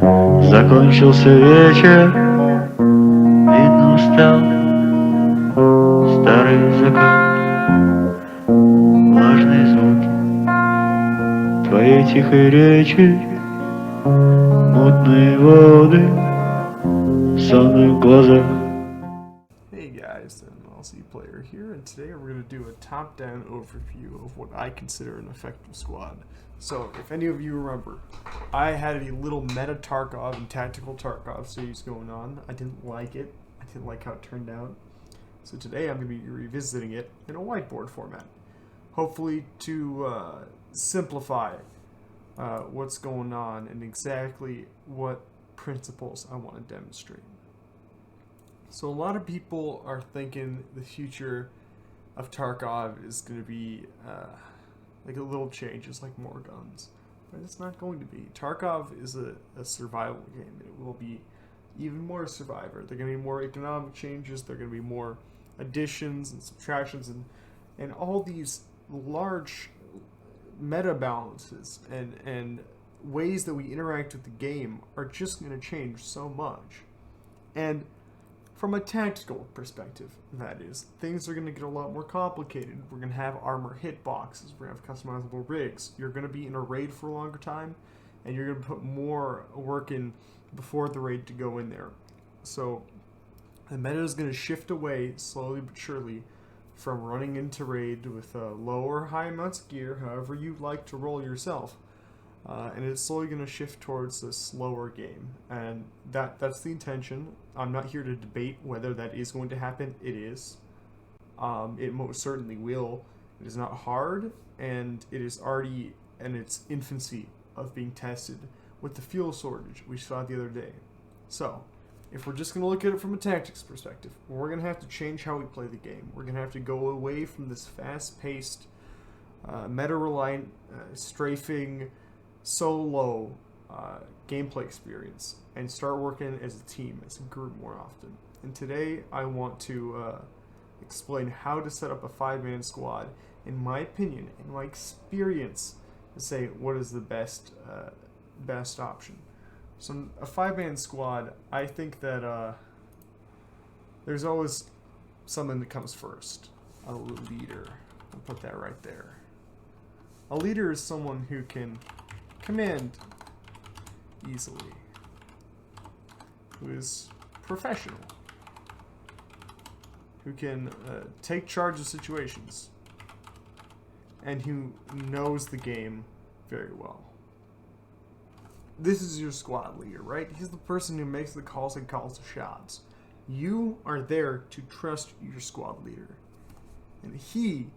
Закончился вечер, видно устал старый закат, влажные звуки твоей тихой речи, мутные воды в сонных глазах. Hey guys, mlzplayer here, and today we're going to do a top-down overview of what I consider an effective squad. So, if any of you remember, I had a little meta Tarkov and tactical Tarkov series going on. I didn't like it. I didn't like how it turned out. So today I'm going to be revisiting it in a whiteboard format. Hopefully to simplify what's going on and exactly what principles I want to demonstrate. So a lot of people are thinking the future of Tarkov is going to be like a little changes, like more guns. But it's not going to be. Tarkov is a survival game. It will be even more survivor. There are going to be more economic changes. There are going to be more additions and subtractions and all these large meta balances and ways that we interact with the game are just going to change so much. And from a tactical perspective, that is, things are going to get a lot more complicated. We're going to have armor hitboxes. We're going to have customizable rigs. You're going to be in a raid for a longer time, and you're going to put more work in before the raid to go in there. So the meta is going to shift away slowly but surely from running into raid with low or high amounts of gear, however you like to roll yourself. And it's slowly going to shift towards a slower game, and that's the intention. I'm not here to debate whether that is going to happen. It is. It most certainly will. It is not hard, and it is already in its infancy of being tested with the fuel shortage we saw the other day. So, if we're just going to look at it from a tactics perspective, we're going to have to change how we play the game. We're going to have to go away from this fast-paced, meta-reliant, strafing, solo gameplay experience and start working as a team, as a group more often. And today I want to explain how to set up a 5-man squad, in my opinion, in my experience, to say what is the best option. So a 5-man squad, I think that there's always something that comes first. A leader. I'll put that right there. A leader is someone who can command easily, who is professional, who can take charge of situations, and who knows the game very well. This is your squad leader, right? He's the person who makes the calls and calls the shots. You are there to trust your squad leader, and he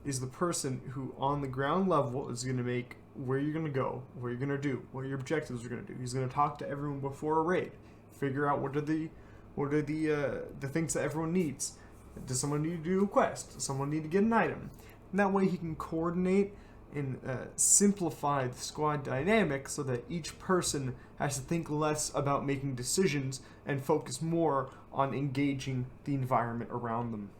is the person who on the ground level is going to make where you're going to go, what you're going to do, what your objectives are going to do. He's going to talk to everyone before a raid, figure out what are the things that everyone needs. Does someone need to do a quest? Does someone need to get an item? And that way he can coordinate and simplify the squad dynamic so that each person has to think less about making decisions and focus more on engaging the environment around them.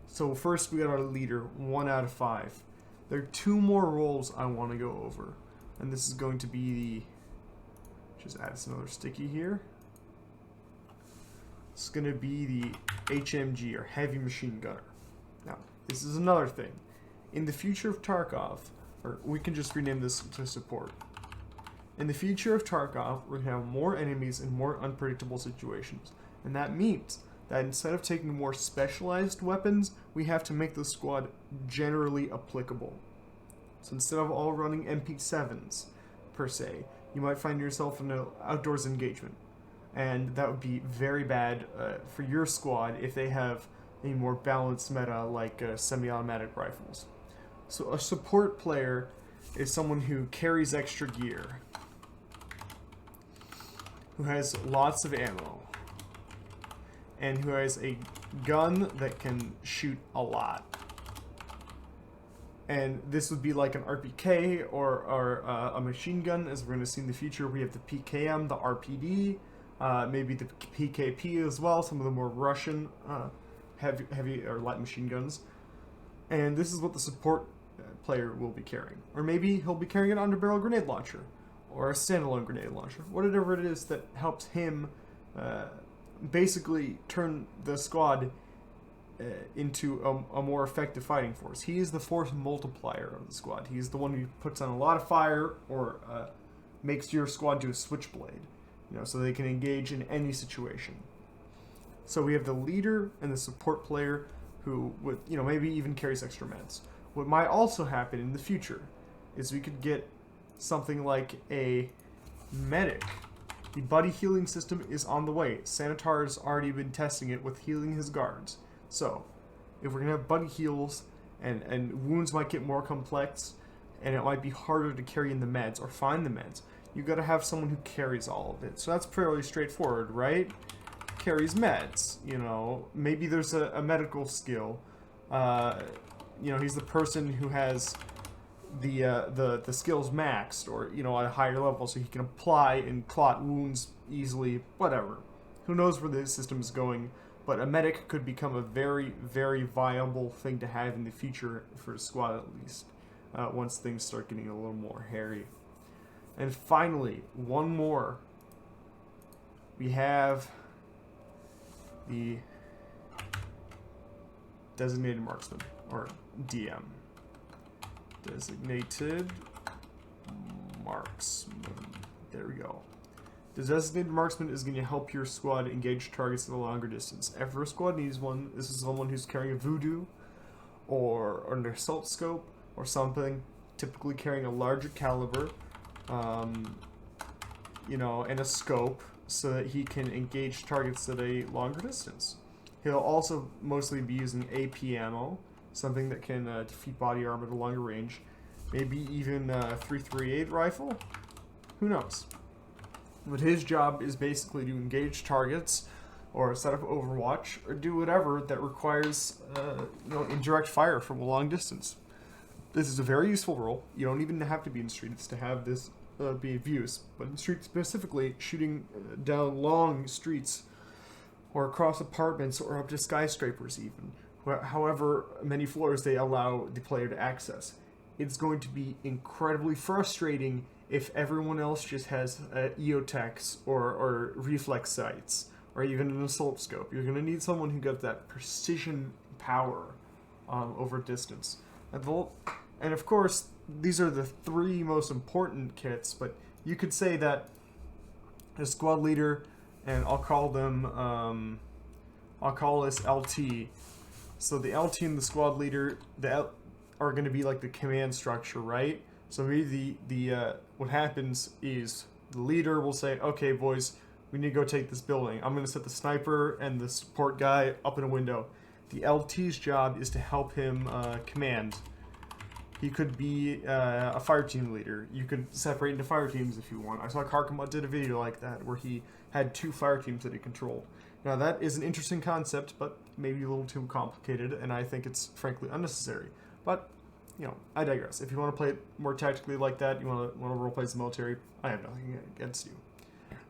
So first we got our leader, 1 out of 5. There are 2 more roles I want to go over, and this is going to be the, just add another sticky here. It's going to be the HMG, or heavy machine gunner. Now, this is another thing. In the future of Tarkov, or we can just rename this to support. In the future of Tarkov, we're going to have more enemies and more unpredictable situations, and that means that instead of taking more specialized weapons, we have to make the squad generally applicable. So instead of all running MP7s, per se, you might find yourself in an outdoors engagement. And that would be very bad for your squad if they have a more balanced meta like semi-automatic rifles. So a support player is someone who carries extra gear, who has lots of ammo, and who has a gun that can shoot a lot. And this would be like an RPK or a machine gun, as we're going to see in the future. We have the PKM, the RPD, maybe the PKP as well, some of the more Russian heavy or light machine guns. And this is what the support player will be carrying. Or maybe he'll be carrying an underbarrel grenade launcher. or a standalone grenade launcher, whatever it is that helps him basically turn the squad into a more effective fighting force. He is the force multiplier of the squad. He's the one who puts on a lot of fire or makes your squad do a switchblade, so they can engage in any situation. So we have the leader and the support player who would, maybe even carries extra meds. What might also happen in the future is we could get something like a medic. The buddy healing system is on the way. Sanitar's already been testing it with healing his guards. So, if we're going to have buddy heals, and wounds might get more complex, and it might be harder to carry in the meds, or find the meds, you got to have someone who carries all of it. So that's fairly straightforward, right? Carries meds, maybe there's a medical skill. He's the person who has the skills maxed, or at a higher level, so he can apply and clot wounds easily, whatever. Who knows where the system is going, but a medic could become a very, very viable thing to have in the future for a squad, at least, once things start getting a little more hairy. And finally, one more. We have the designated marksman, or DM. Designated marksman. There we go. The designated marksman is going to help your squad engage targets at a longer distance. Every squad needs one. This is someone who's carrying a voodoo, or an assault scope, or something. Typically carrying a larger caliber, and a scope, so that he can engage targets at a longer distance. He'll also mostly be using AP ammo, something that can defeat body armor at a longer range. Maybe even a 338 rifle? Who knows? But his job is basically to engage targets, or set up Overwatch, or do whatever that requires indirect fire from a long distance. This is a very useful role. You don't even have to be in streets to have this be of use, but in streets specifically, shooting down long streets, or across apartments, or up to skyscrapers even, however many floors they allow the player to access. It's going to be incredibly frustrating if everyone else just has EOTechs or reflex sights, or even an assault scope. You're going to need someone who got that precision power over distance. And of course, these are the three most important kits, but you could say that a squad leader, and I'll call this LT. So the LT and the squad leader are going to be like the command structure, right? So maybe what happens is the leader will say, okay, boys, we need to go take this building. I'm going to set the sniper and the support guy up in a window. The LT's job is to help him command. He could be a fire team leader. You could separate into fire teams if you want. I saw Karkamut did a video like that where he had 2 fire teams that he controlled. Now that is an interesting concept, but maybe a little too complicated, and I think it's frankly unnecessary. But I digress. If you want to play it more tactically like that, you want to roleplay as the military, I have nothing against you.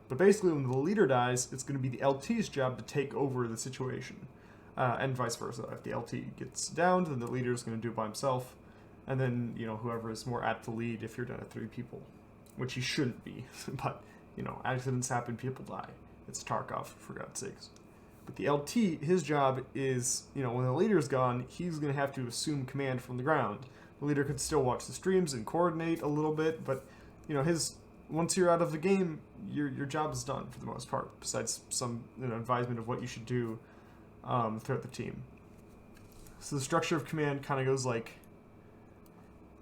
But basically, when the leader dies, it's going to be the LT's job to take over the situation, and vice versa. If the LT gets downed, then the leader is going to do it by himself, and then whoever is more apt to lead if you're down to 3 people, which you shouldn't be. But accidents happen, people die. It's Tarkov, for God's sakes. But the LT, his job is, when the leader's gone, he's going to have to assume command from the ground. The leader could still watch the streams and coordinate a little bit, but once you're out of the game, your job is done for the most part, besides some advisement of what you should do throughout the team. So the structure of command kind of goes like,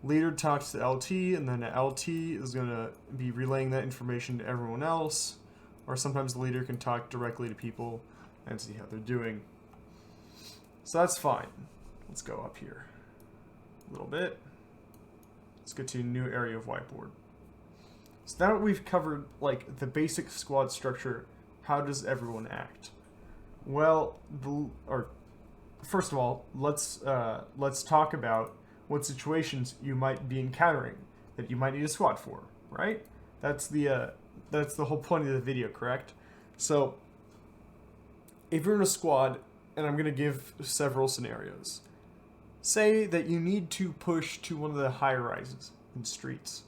leader talks to LT, and then the LT is going to be relaying that information to everyone else, or sometimes the leader can talk directly to people and see how they're doing. So that's fine. Let's go up here a little bit. Let's get to a new area of Whiteboard. So now that we've covered the basic squad structure, how does everyone act? Well, first of all, let's talk about what situations you might be encountering that you might need a squad for, right? That's the whole point of the video, correct? So if you're in a squad, and I'm going to give several scenarios. Say that you need to push to one of the high rises in streets.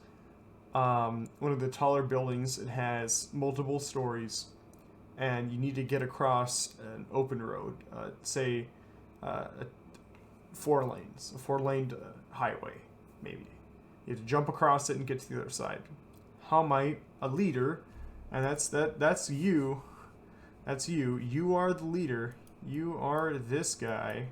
one of the taller buildings. It has multiple stories, and you need to get across an open road, say a 4 lane highway, maybe. You have to jump across it and get to the other side. How might a leader, and that's you. That's you. You are the leader. You are this guy.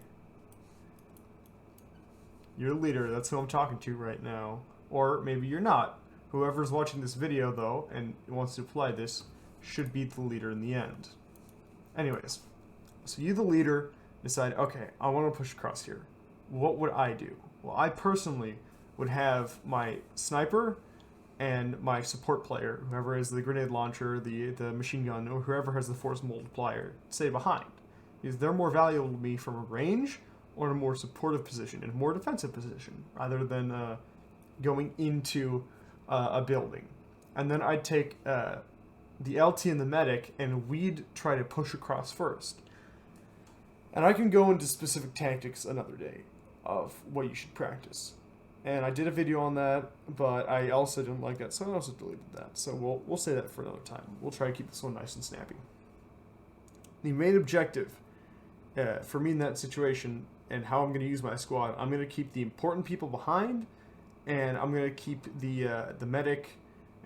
You're the leader. That's who I'm talking to right now. Or maybe you're not. Whoever's watching this video, though, and wants to apply this, should be the leader in the end. Anyways, so you, the leader, decide, okay, I want to push across here. What would I do? Well, I personally would have my sniper and my support player, whoever has the grenade launcher, the machine gun, or whoever has the force multiplier, stay behind. Because they're more valuable to me from a range or in a more supportive position, in a more defensive position, rather than going into a building. And then I'd take the LT and the medic, and we'd try to push across first. And I can go into specific tactics another day of what you should practice. And I did a video on that, but I also didn't like that, so I also deleted that. So we'll say that for another time. We'll try to keep this one nice and snappy. The main objective for me in that situation, and how I'm going to use my squad, I'm going to keep the important people behind, and I'm going to keep the medic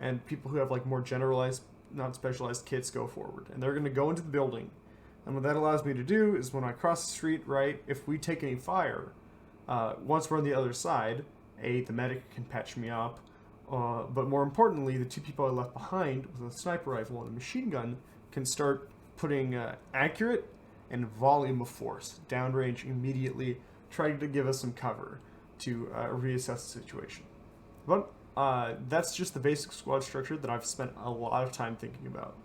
and people who have like more generalized, not specialized kits go forward. And they're going to go into the building. And what that allows me to do is when I cross the street, right, if we take any fire, once we're on the other side, the medic can patch me up, but more importantly, the two people I left behind with a sniper rifle and a machine gun can start putting accurate and volume of force downrange immediately, trying to give us some cover to reassess the situation. But that's just the basic squad structure that I've spent a lot of time thinking about.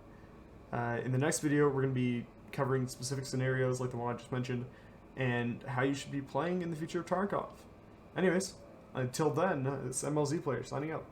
In the next video, we're going to be covering specific scenarios like the one I just mentioned, and how you should be playing in the future of Tarkov. Anyways, until then, it's mlzplayer signing out.